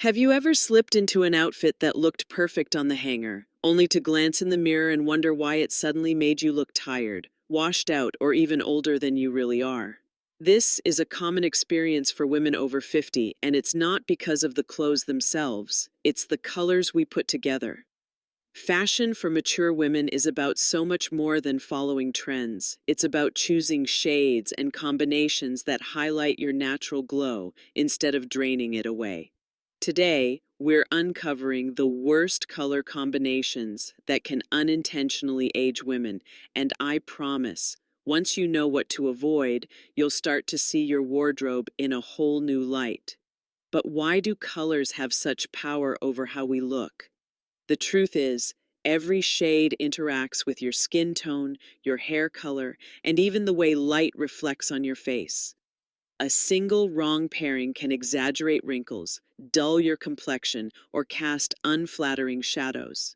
Have you ever slipped into an outfit that looked perfect on the hanger, only to glance in the mirror and wonder why it suddenly made you look tired, washed out, or even older than you really are? This is a common experience for women over 50, and it's not because of the clothes themselves, it's the colors we put together. Fashion for mature women is about so much more than following trends. It's about choosing shades and combinations that highlight your natural glow instead of draining it away. Today, we're uncovering the worst color combinations that can unintentionally age women, and I promise, once you know what to avoid, you'll start to see your wardrobe in a whole new light. But why do colors have such power over how we look? The truth is, every shade interacts with your skin tone, your hair color, and even the way light reflects on your face. A single wrong pairing can exaggerate wrinkles, dull your complexion, or cast unflattering shadows.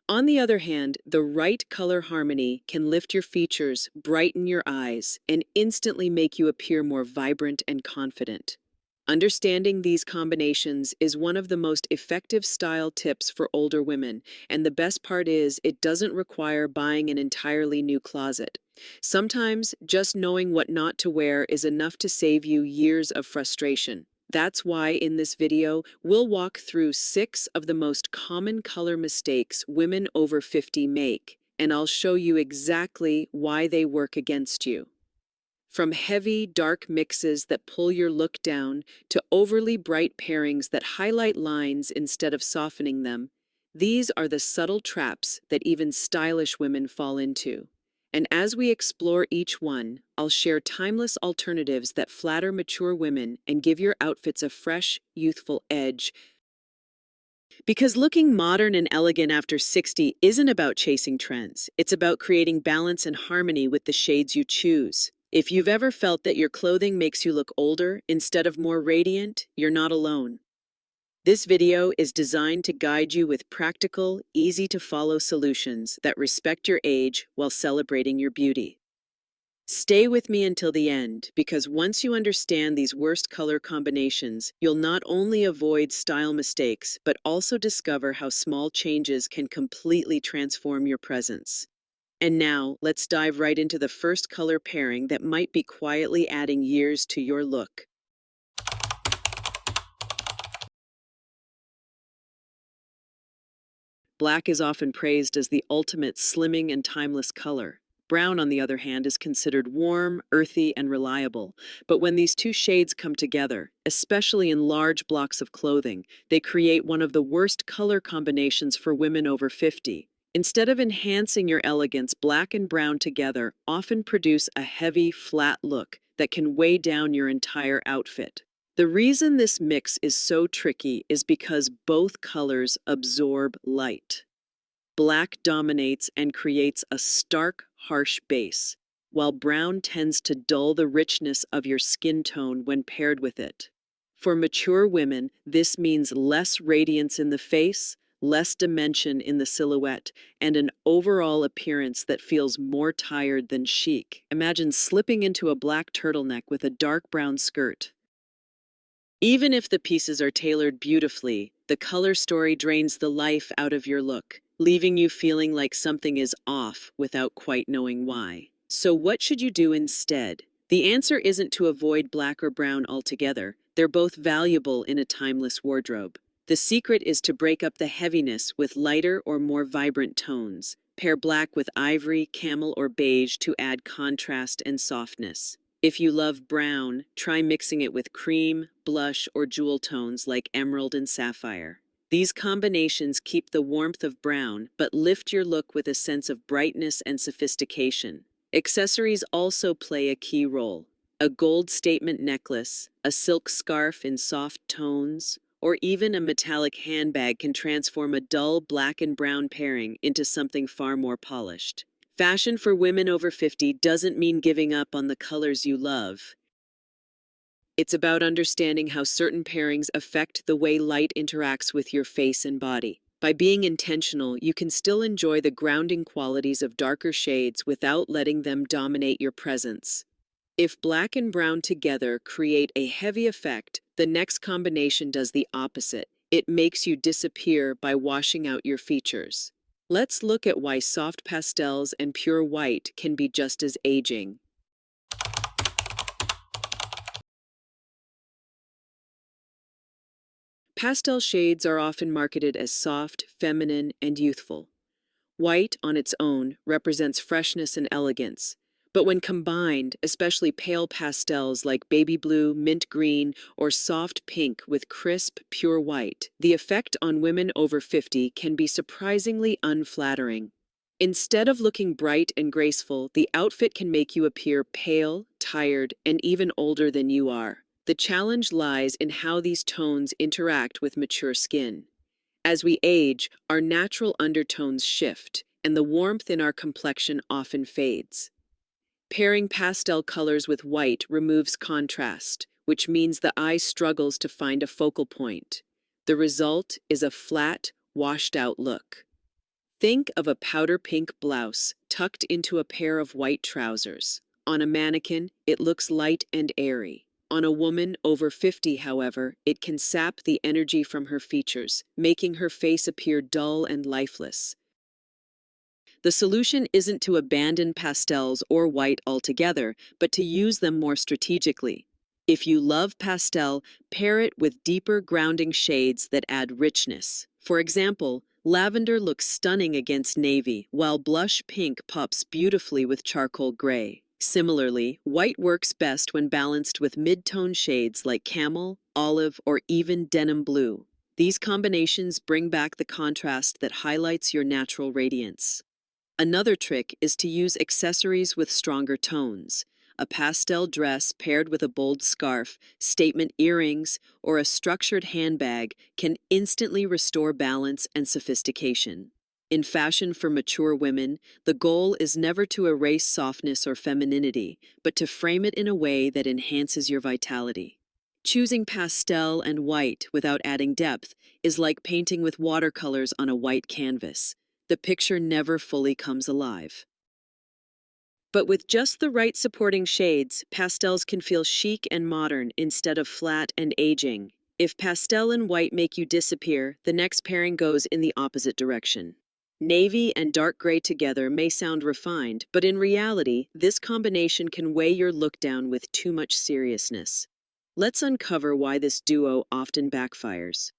On the other hand, the right color harmony can lift your features, brighten your eyes, and instantly make you appear more vibrant and confident. Understanding these combinations is one of the most effective style tips for older women, and the best part is it doesn't require buying an entirely new closet. Sometimes just knowing what not to wear is enough to save you years of frustration. That's why in this video, we'll walk through 6 of the most common color mistakes women over 50 make, and I'll show you exactly why they work against you. From heavy, dark mixes that pull your look down to overly bright pairings that highlight lines instead of softening them, these are the subtle traps that even stylish women fall into. And as we explore each one, I'll share timeless alternatives that flatter mature women and give your outfits a fresh, youthful edge. Because looking modern and elegant after 60 isn't about chasing trends, it's about creating balance and harmony with the shades you choose. If you've ever felt that your clothing makes you look older instead of more radiant, you're not alone. This video is designed to guide you with practical, easy-to-follow solutions that respect your age while celebrating your beauty. Stay with me until the end, because once you understand these worst color combinations, you'll not only avoid style mistakes, but also discover how small changes can completely transform your presence. And now, let's dive right into the first color pairing that might be quietly adding years to your look. Black is often praised as the ultimate slimming and timeless color. Brown, on the other hand, is considered warm, earthy, and reliable. But when these two shades come together, especially in large blocks of clothing, they create one of the worst color combinations for women over 50. Instead of enhancing your elegance, black and brown together often produce a heavy, flat look that can weigh down your entire outfit. The reason this mix is so tricky is because both colors absorb light. Black dominates and creates a stark, harsh base, while brown tends to dull the richness of your skin tone when paired with it. For mature women, this means less radiance in the face, less dimension in the silhouette, and an overall appearance that feels more tired than chic. Imagine slipping into a black turtleneck with a dark brown skirt. Even if the pieces are tailored beautifully, the color story drains the life out of your look, leaving you feeling like something is off without quite knowing why. So what should you do instead? The answer isn't to avoid black or brown altogether. They're both valuable in a timeless wardrobe. The secret is to break up the heaviness with lighter or more vibrant tones. Pair black with ivory, camel, or beige to add contrast and softness. If you love brown, try mixing it with cream, blush, or jewel tones like emerald and sapphire. These combinations keep the warmth of brown, but lift your look with a sense of brightness and sophistication. Accessories also play a key role. A gold statement necklace, a silk scarf in soft tones, or even a metallic handbag can transform a dull black and brown pairing into something far more polished. Fashion for women over 50 doesn't mean giving up on the colors you love. It's about understanding how certain pairings affect the way light interacts with your face and body. By being intentional, you can still enjoy the grounding qualities of darker shades without letting them dominate your presence. If black and brown together create a heavy effect, The next combination does the opposite. It makes you disappear by washing out your features. Let's look at why soft pastels and pure white can be just as aging. Pastel shades are often marketed as soft, feminine, and youthful. White, on its own, represents freshness and elegance. But when combined, especially pale pastels like baby blue, mint green, or soft pink with crisp, pure white, the effect on women over 50 can be surprisingly unflattering. Instead of looking bright and graceful, the outfit can make you appear pale, tired, and even older than you are. The challenge lies in how these tones interact with mature skin. As we age, our natural undertones shift, and the warmth in our complexion often fades. Pairing pastel colors with white removes contrast, which means the eye struggles to find a focal point. The result is a flat, washed-out look. Think of a powder pink blouse tucked into a pair of white trousers. On a mannequin, it looks light and airy. On a woman over 50, however, it can sap the energy from her features, making her face appear dull and lifeless. The solution isn't to abandon pastels or white altogether, but to use them more strategically. If you love pastel, pair it with deeper grounding shades that add richness. For example, lavender looks stunning against navy, while blush pink pops beautifully with charcoal gray. Similarly, white works best when balanced with mid-tone shades like camel, olive, or even denim blue. These combinations bring back the contrast that highlights your natural radiance. Another trick is to use accessories with stronger tones. A pastel dress paired with a bold scarf, statement earrings, or a structured handbag can instantly restore balance and sophistication. In fashion for mature women, the goal is never to erase softness or femininity, but to frame it in a way that enhances your vitality. Choosing pastel and white without adding depth is like painting with watercolors on a white canvas. The picture never fully comes alive. But with just the right supporting shades, pastels can feel chic and modern instead of flat and aging. If pastel and white make you disappear, the next pairing goes in the opposite direction. Navy and dark gray together may sound refined, but in reality, this combination can weigh your look down with too much seriousness. Let's uncover why this duo often backfires.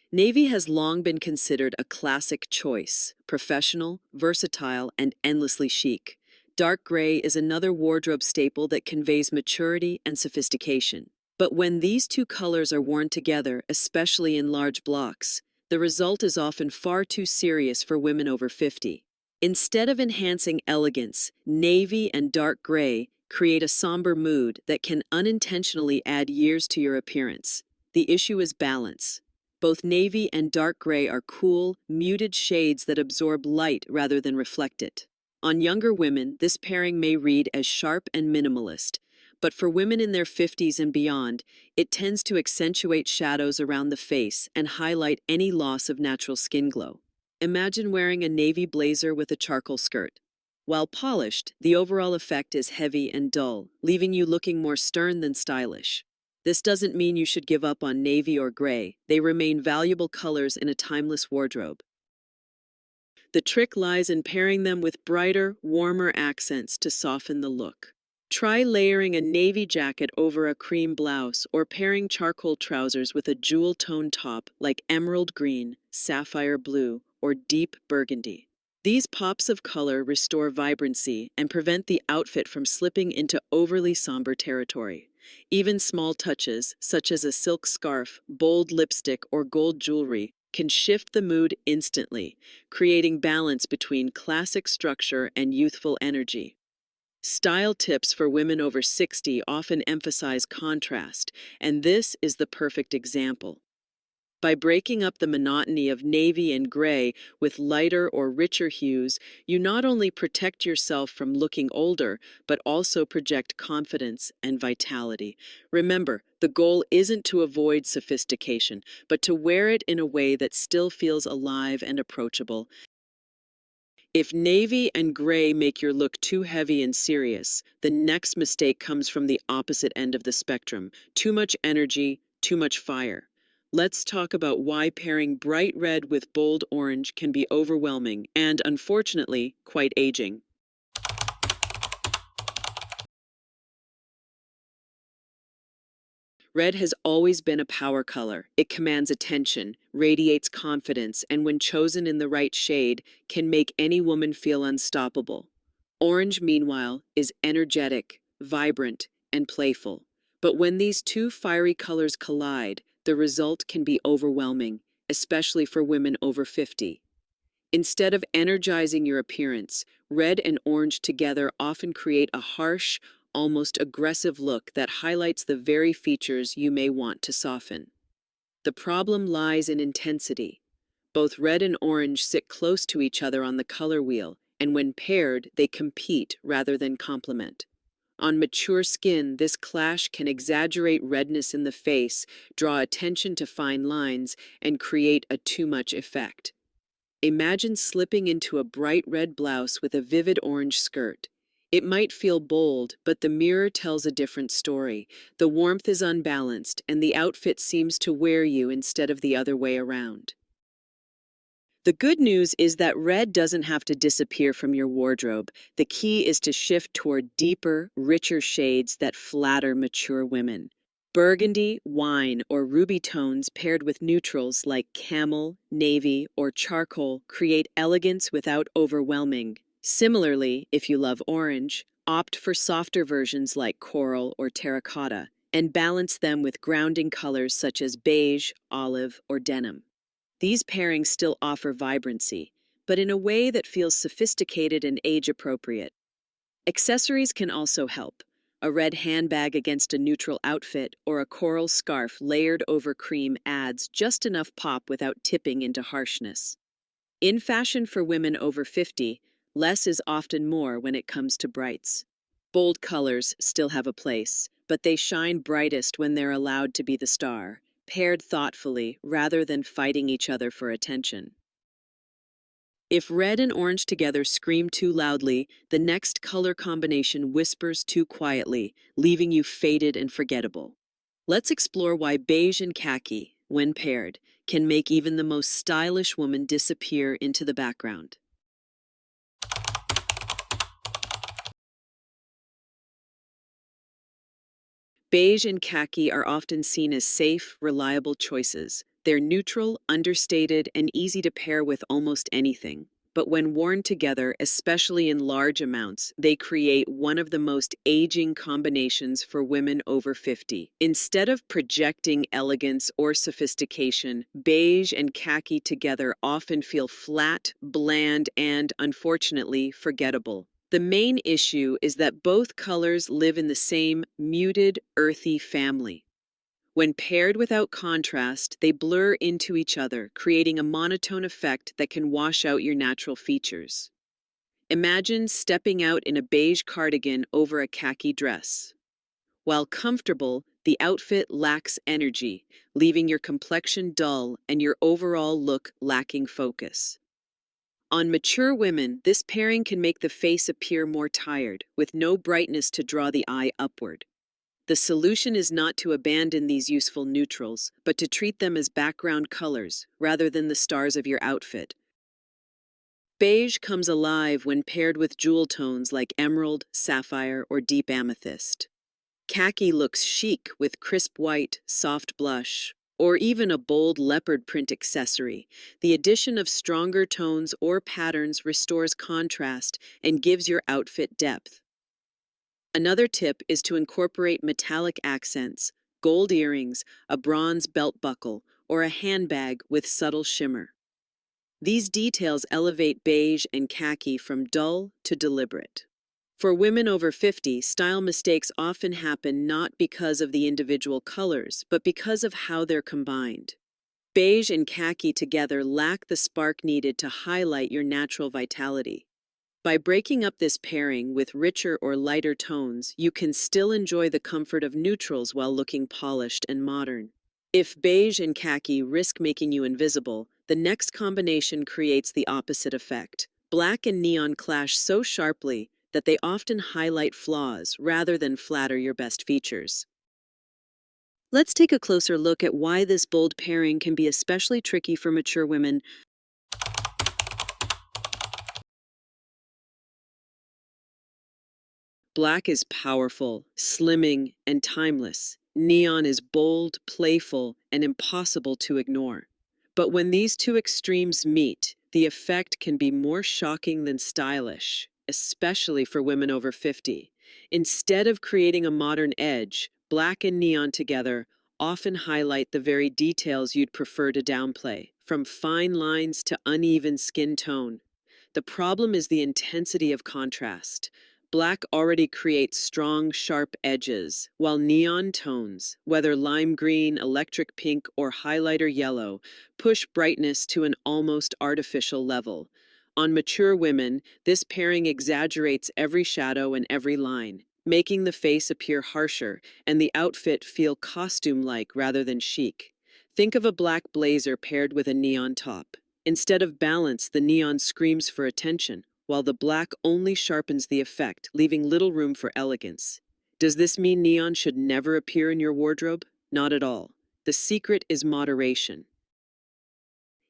Navy has long been considered a classic choice, professional, versatile, and endlessly chic. Dark gray is another wardrobe staple that conveys maturity and sophistication. But when these two colors are worn together, especially in large blocks, the result is often far too serious for women over 50. Instead of enhancing elegance, navy and dark gray create a somber mood that can unintentionally add years to your appearance. The issue is balance. Both navy and dark gray are cool, muted shades that absorb light rather than reflect it. On younger women, this pairing may read as sharp and minimalist, but for women in their 50s and beyond, it tends to accentuate shadows around the face and highlight any loss of natural skin glow. Imagine wearing a navy blazer with a charcoal skirt. While polished, the overall effect is heavy and dull, leaving you looking more stern than stylish. This doesn't mean you should give up on navy or gray. They remain valuable colors in a timeless wardrobe. The trick lies in pairing them with brighter, warmer accents to soften the look. Try layering a navy jacket over a cream blouse or pairing charcoal trousers with a jewel-tone top like emerald green, sapphire blue, or deep burgundy. These pops of color restore vibrancy and prevent the outfit from slipping into overly somber territory. Even small touches, such as a silk scarf, bold lipstick, or gold jewelry, can shift the mood instantly, creating balance between classic structure and youthful energy. Style tips for women over 60 often emphasize contrast, and this is the perfect example. By breaking up the monotony of navy and gray with lighter or richer hues, you not only protect yourself from looking older, but also project confidence and vitality. Remember, the goal isn't to avoid sophistication, but to wear it in a way that still feels alive and approachable. If navy and gray make your look too heavy and serious, the next mistake comes from the opposite end of the spectrum. Too much energy, too much fire. Let's talk about why pairing bright red with bold orange can be overwhelming and, unfortunately, quite aging. Red has always been a power color. It commands attention, radiates confidence, and when chosen in the right shade, can make any woman feel unstoppable. Orange, meanwhile, is energetic, vibrant, and playful. But when these two fiery colors collide, the result can be overwhelming, especially for women over 50. Instead of energizing your appearance, red and orange together often create a harsh, almost aggressive look that highlights the very features you may want to soften. The problem lies in intensity. Both red and orange sit close to each other on the color wheel, and when paired, they compete rather than complement. On mature skin, this clash can exaggerate redness in the face, draw attention to fine lines, and create a too much effect. Imagine slipping into a bright red blouse with a vivid orange skirt. It might feel bold, but the mirror tells a different story. The warmth is unbalanced, and the outfit seems to wear you instead of the other way around. The good news is that red doesn't have to disappear from your wardrobe. The key is to shift toward deeper, richer shades that flatter mature women. Burgundy, wine, or ruby tones paired with neutrals like camel, navy, or charcoal create elegance without overwhelming. Similarly, if you love orange, opt for softer versions like coral or terracotta, and balance them with grounding colors such as beige, olive, or denim. These pairings still offer vibrancy, but in a way that feels sophisticated and age-appropriate. Accessories can also help. A red handbag against a neutral outfit or a coral scarf layered over cream adds just enough pop without tipping into harshness. In fashion for women over 50, less is often more when it comes to brights. Bold colors still have a place, but they shine brightest when they're allowed to be the star, paired thoughtfully rather than fighting each other for attention. If red and orange together scream too loudly, the next color combination whispers too quietly, leaving you faded and forgettable. Let's explore why beige and khaki, when paired, can make even the most stylish woman disappear into the background. Beige and khaki are often seen as safe, reliable choices. They're neutral, understated, and easy to pair with almost anything. But when worn together, especially in large amounts, they create one of the most aging combinations for women over 50. Instead of projecting elegance or sophistication, beige and khaki together often feel flat, bland, and, unfortunately, forgettable. The main issue is that both colors live in the same muted, earthy family. When paired without contrast, they blur into each other, creating a monotone effect that can wash out your natural features. Imagine stepping out in a beige cardigan over a khaki dress. While comfortable, the outfit lacks energy, leaving your complexion dull and your overall look lacking focus. On mature women, this pairing can make the face appear more tired, with no brightness to draw the eye upward. The solution is not to abandon these useful neutrals, but to treat them as background colors, rather than the stars of your outfit. Beige comes alive when paired with jewel tones like emerald, sapphire, or deep amethyst. Khaki looks chic with crisp white, soft blush, or even a bold leopard print accessory. The addition of stronger tones or patterns restores contrast and gives your outfit depth. Another tip is to incorporate metallic accents, gold earrings, a bronze belt buckle, or a handbag with subtle shimmer. These details elevate beige and khaki from dull to deliberate. For women over 50, style mistakes often happen not because of the individual colors, but because of how they're combined. Beige and khaki together lack the spark needed to highlight your natural vitality. By breaking up this pairing with richer or lighter tones, you can still enjoy the comfort of neutrals while looking polished and modern. If beige and khaki risk making you invisible, the next combination creates the opposite effect. Black and neon clash so sharply that they often highlight flaws rather than flatter your best features. Let's take a closer look at why this bold pairing can be especially tricky for mature women. Black is powerful, slimming, and timeless. Neon is bold, playful, and impossible to ignore. But when these two extremes meet, the effect can be more shocking than stylish, especially for women over 50. Instead of creating a modern edge, black and neon together often highlight the very details you'd prefer to downplay, from fine lines to uneven skin tone. The problem is the intensity of contrast. Black already creates strong, sharp edges, while neon tones, whether lime green, electric pink, or highlighter yellow, push brightness to an almost artificial level. On mature women, this pairing exaggerates every shadow and every line, making the face appear harsher and the outfit feel costume-like rather than chic. Think of a black blazer paired with a neon top. Instead of balance, the neon screams for attention, while the black only sharpens the effect, leaving little room for elegance. Does this mean neon should never appear in your wardrobe? Not at all. The secret is moderation.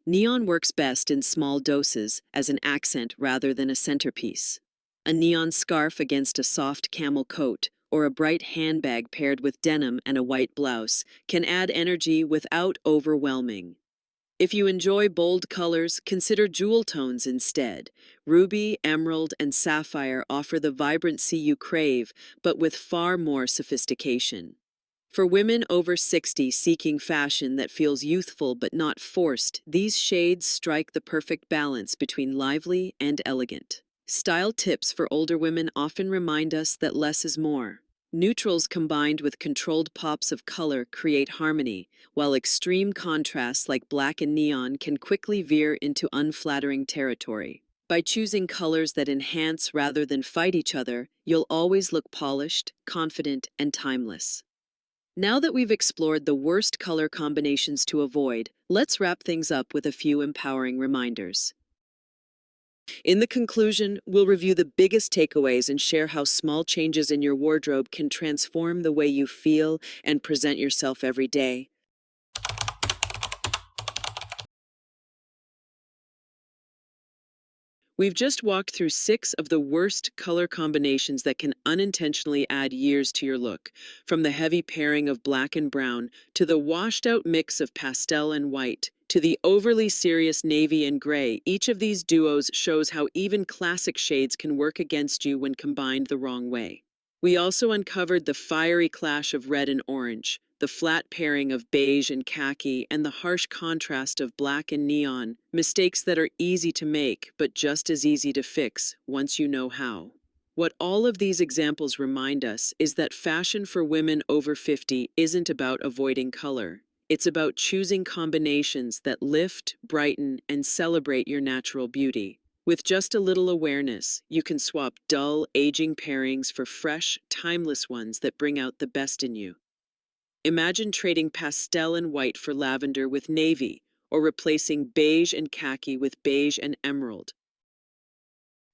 Neon works best in small doses as an accent rather than a centerpiece. A neon scarf against a soft camel coat, or a bright handbag paired with denim and a white blouse, can add energy without overwhelming. If you enjoy bold colors, consider jewel tones instead. Ruby, emerald, and sapphire offer the vibrancy you crave, but with far more sophistication. For women over 60 seeking fashion that feels youthful but not forced, these shades strike the perfect balance between lively and elegant. Style tips for older women often remind us that less is more. Neutrals combined with controlled pops of color create harmony, while extreme contrasts like black and neon can quickly veer into unflattering territory. By choosing colors that enhance rather than fight each other, you'll always look polished, confident, and timeless. Now that we've explored the worst color combinations to avoid, let's wrap things up with a few empowering reminders. In the conclusion, we'll review the biggest takeaways and share how small changes in your wardrobe can transform the way you feel and present yourself every day. We've just walked through 6 of the worst color combinations that can unintentionally add years to your look, from the heavy pairing of black and brown, to the washed-out mix of pastel and white, to the overly serious navy and gray. Each of these duos shows how even classic shades can work against you when combined the wrong way. We also uncovered the fiery clash of red and orange, the flat pairing of beige and khaki, and the harsh contrast of black and neon, mistakes that are easy to make but just as easy to fix once you know how. What all of these examples remind us is that fashion for women over 50 isn't about avoiding color. It's about choosing combinations that lift, brighten, and celebrate your natural beauty. With just a little awareness, you can swap dull, aging pairings for fresh, timeless ones that bring out the best in you. Imagine trading pastel and white for lavender with navy, or replacing beige and khaki with beige and emerald.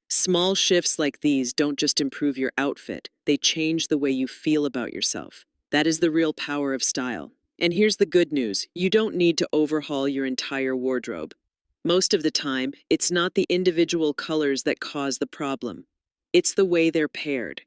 Small shifts like these don't just improve your outfit, they change the way you feel about yourself. That is the real power of style. And here's the good news, you don't need to overhaul your entire wardrobe. Most of the time, it's not the individual colors that cause the problem. It's the way they're paired.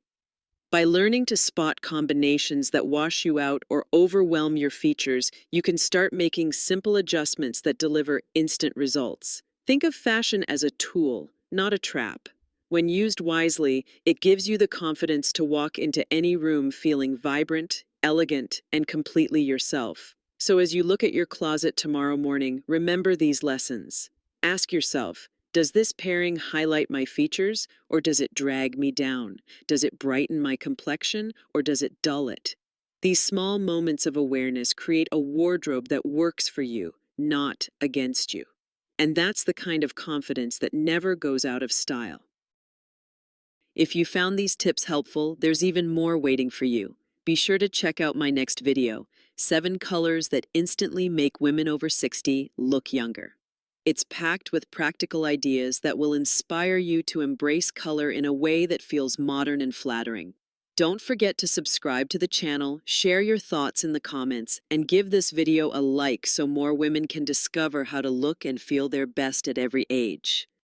By learning to spot combinations that wash you out or overwhelm your features, you can start making simple adjustments that deliver instant results. Think of fashion as a tool, not a trap. When used wisely, it gives you the confidence to walk into any room feeling vibrant, elegant, and completely yourself. So as you look at your closet tomorrow morning, remember these lessons. Ask yourself, does this pairing highlight my features, or does it drag me down? Does it brighten my complexion, or does it dull it? These small moments of awareness create a wardrobe that works for you, not against you. And that's the kind of confidence that never goes out of style. If you found these tips helpful, there's even more waiting for you. Be sure to check out my next video, 7 colors that instantly make women over 60 look younger. It's packed with practical ideas that will inspire you to embrace color in a way that feels modern and flattering. Don't forget to subscribe to the channel, share your thoughts in the comments, and give this video a like so more women can discover how to look and feel their best at every age.